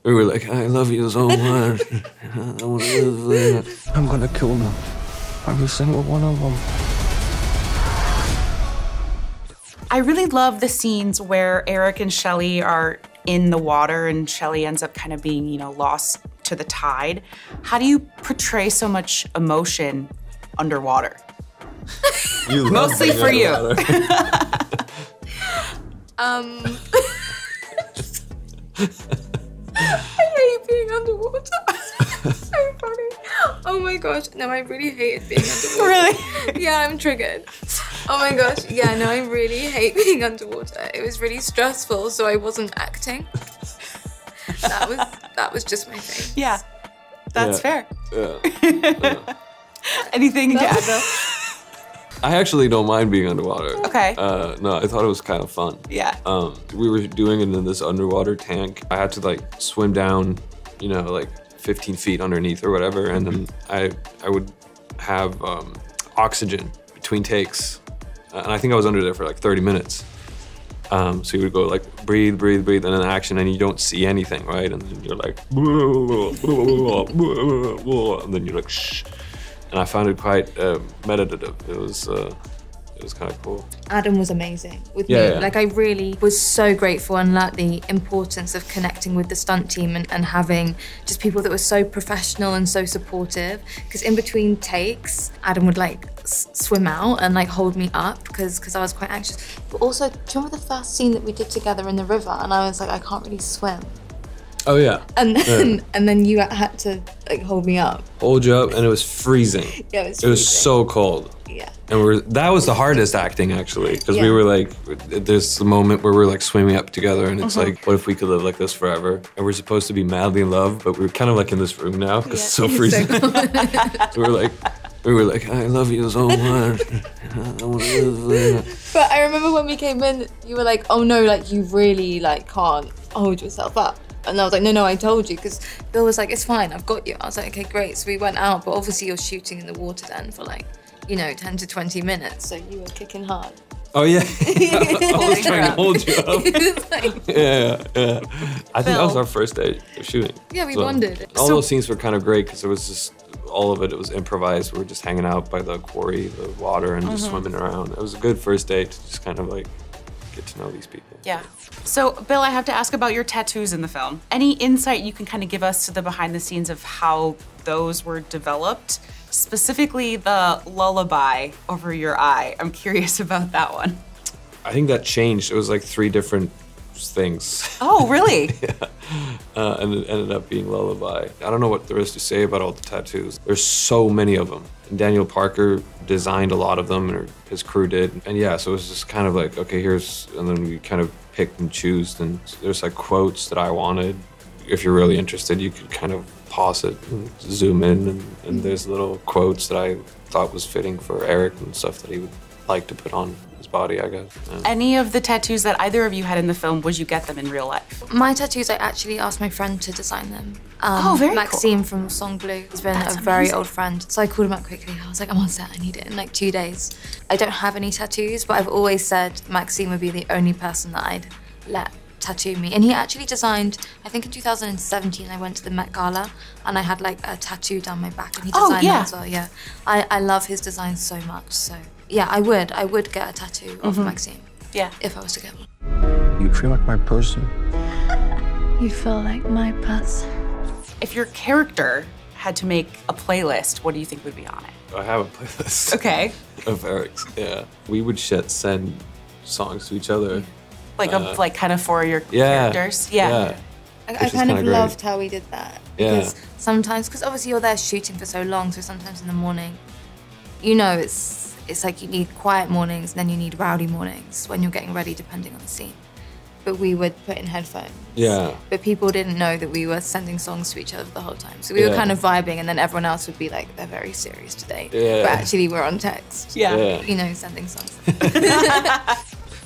We were like, I love you so much. I'm gonna kill them. Every single one of them. I really love the scenes where Eric and Shelley are in the water and Shelley ends up kind of being, you know, lost to the tide. How do you portray so much emotion underwater? Mostly for you. I hate being underwater. It's so funny. Oh my gosh. No, I really hated being underwater. Really? Yeah, I'm triggered. Oh my gosh. Yeah, no, I really hate being underwater. It was really stressful, so I wasn't acting. That was just my thing. Yeah, that's fair. Yeah. Anything to add, Bill? I actually don't mind being underwater. Okay. No, I thought it was kind of fun. Yeah. We were doing it in this underwater tank. I had to like swim down, you know, like 15 feet underneath or whatever, and then I would have oxygen between takes, and I think I was under there for like 30 minutes. So you would go like breathe, breathe, breathe, and then action, and you don't see anything, right? And then you're like, and then you're like, shh. And I found it quite meditative. It was kind of cool. Adam was amazing with me. Yeah. Like I really was so grateful and learnt the importance of connecting with the stunt team and having just people that were so professional and so supportive. Because in between takes, Adam would like swim out and like hold me up because I was quite anxious. But also, do you remember the first scene that we did together in the river? And I was like, I can't really swim. Oh yeah. And then, and then you had to like hold me up. Hold you up, and it was freezing. Yeah, it was freezing. It was so cold. Yeah. And that was the hardest acting actually, because we were like, there's the moment where we're like swimming up together, and it's like, what if we could live like this forever? And we're supposed to be madly in love, but we're kind of like in this room now because it's so freezing. So we were like, I love you so much. But I remember when we came in, you were like, oh no, like you really like can't hold yourself up. And I was like, no, I told you, because Bill was like, it's fine, I've got you. I was like, okay, great. So we went out, but obviously you're shooting in the water then for like, you know, 10 to 20 minutes. So you were kicking hard. Oh yeah, I was trying to hold you up. Yeah. I think that was our first day of shooting. Yeah, we bonded. All those scenes were kind of great because it was just, all of it was improvised. We were just hanging out by the quarry, the water, and just swimming around. It was a good first date to just kind of like get to know these people. Yeah. So, Bill, I have to ask about your tattoos in the film. Any insight you can kind of give us to the behind the scenes of how those were developed? Specifically the lullaby over your eye. I'm curious about that one. I think that changed. It was like 3 different things. Oh, really? Yeah. And it ended up being lullaby. I don't know what there is to say about all the tattoos. There's so many of them. And Daniel Parker designed a lot of them, or his crew did. And yeah, so it was just kind of like, okay, and then we kind of picked and choose. And there's like quotes that I wanted. If you're really interested, you could kind of pause it and zoom in, and there's little quotes that I thought was fitting for Eric and stuff that he would like to put on his body, I guess. Yeah. Any of the tattoos that either of you had in the film, would you get them in real life? My tattoos, I actually asked my friend to design them. Very Maxime cool. from Song Blue. He's been That's a very amazing. old friend. So I called him up quickly. I was like, I'm on set, I need it in like 2 days. I don't have any tattoos, but I've always said Maxime would be the only person that I'd let tattoo me. And he actually designed, I think in 2017, I went to the Met Gala and I had like a tattoo down my back, and he designed that as well, yeah. I love his design so much, so yeah, I would get a tattoo of Maxime. Yeah. If I was to get one. You feel like my person. You feel like my person. If your character had to make a playlist, what do you think would be on it? I have a playlist. Okay. Of Eric's, yeah. We would send songs to each other. Like kind of for your characters? Yeah. I kind of loved how we did that. Yeah. Because sometimes, because obviously you're there shooting for so long, so sometimes in the morning, you know, it's like you need quiet mornings and then you need rowdy mornings when you're getting ready, depending on the scene. But we would put in headphones. Yeah. But people didn't know that we were sending songs to each other the whole time. So we were kind of vibing, and then everyone else would be like, they're very serious today. Yeah. But actually we're on text. Yeah. You know, sending songs.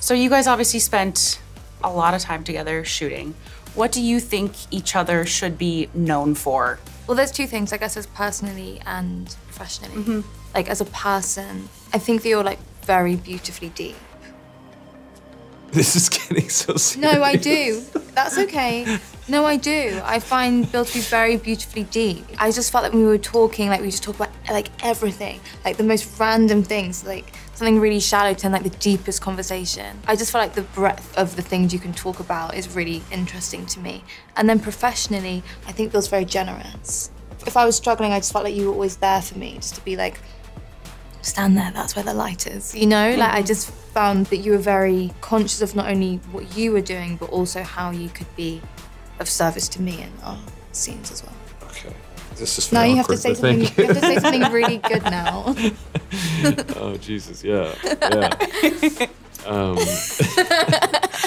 So you guys obviously spent a lot of time together shooting. What do you think each other should be known for? Well, there's 2 things, I guess, as personally and professionally. Like as a person, I think that you're like very beautifully deep. This is getting so serious. No, I do. That's okay. No, I do. I find Bill to be very beautifully deep. I just felt like when we were talking, like we just talk about like everything, like the most random things, like something really shallow to like the deepest conversation. I just felt like the breadth of the things you can talk about is really interesting to me. And then professionally, I think Bill's very generous. If I was struggling, I just felt like you were always there for me, just to be like, stand there, that's where the light is, you know? Like, I just found that you were very conscious of not only what you were doing, but also how you could be of service to me in our scenes as well. Okay. This is now you have to say something. You have to say something really good now. Oh Jesus, yeah.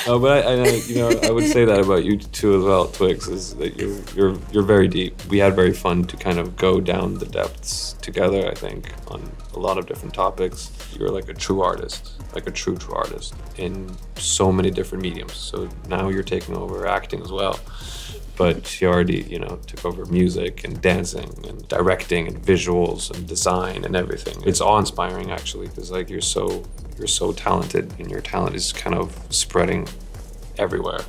No, but I you know, I would say that about you too as well, Twigs, is that you're very deep. We had very fun to kind of go down the depths together, I think, on a lot of different topics. You're like a true artist, like a true artist in so many different mediums. So now you're taking over acting as well. But she already, you know, took over music and dancing and directing and visuals and design and everything. It's awe-inspiring actually, because like you're so talented, and your talent is kind of spreading everywhere.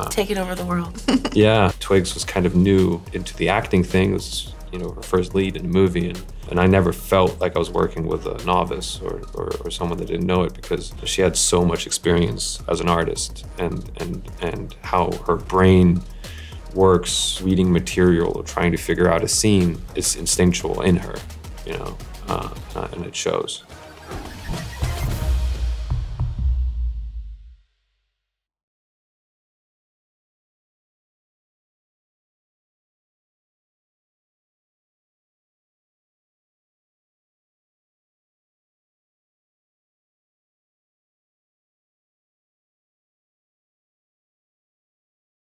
Taking over the world. Yeah, Twigs was kind of new into the acting thing. It was, you know, her first lead in a movie, and I never felt like I was working with a novice or someone that didn't know it, because she had so much experience as an artist, and how her brain works reading material or trying to figure out a scene is instinctual in her, you know, and it shows.